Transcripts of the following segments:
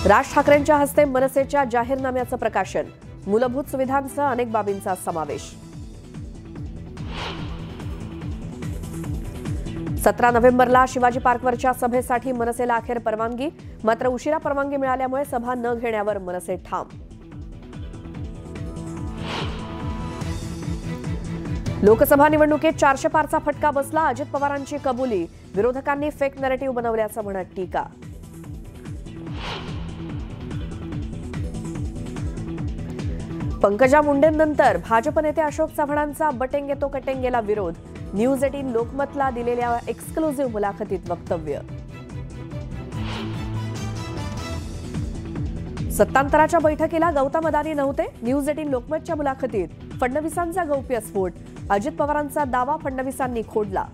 राज ठाकरेंच्या हस्ते मनसेच्या जाहीरनाम्याचं प्रकाशन, मूलभूत सुविधांसह अनेक बाबींचा समावेश। 17 नोव्हेंबरला शिवाजी पार्कवरच्या सभेसाठी मनसेला अखेर परवानगी, मात्र उशिरा परवानगी मिळाल्यामुळे सभा न घेण्यावर मनसे ठाम। लोकसभा निवडणुकीत 400 पारचा फटका बसला, अजित पवारांची कबुली, विरोधकांनी फेक नरेटिव्ह बनवल्याचं म्हणत टीका। पंकजा मुंडेंनंतर भाजप नेते अशोक चव्हाणांचा बटेंगे तो कटेंगेला विरोध, न्यूज 18 लोकमतला दिलेल्या एक्सक्लुझिव्ह मुलाखतीत वक्तव्य। सत्तांतराच्या बैठकीला गौतम अदानी नव्हते, न्यूज 18 लोकमतच्या मुलाखतीत फडणवीसांचा गौप्यस्फोट, अजित पवारांचा दावा फडणवीसांनी खोडला।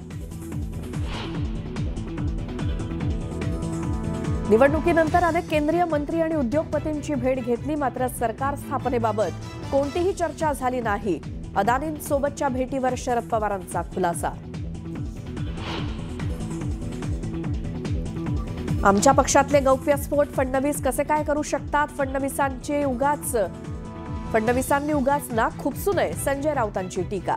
निवडणुकीनंतर अनेक केंद्रीय मंत्री आणि उद्योगपतींची भेट घेतली, मात्र सरकार स्थापनेबाबत कोणतीही चर्चा झाली नाही, अदानींसोबतच्या भेटीवर शरद पवारांचा खुलासा। आमच्या पक्षातले गौप्यस्फोट फडणवीस कसे काय करू शकतात, फडणवीसांनी उगाच नाक खुपसू नये, संजय राऊतांची टीका।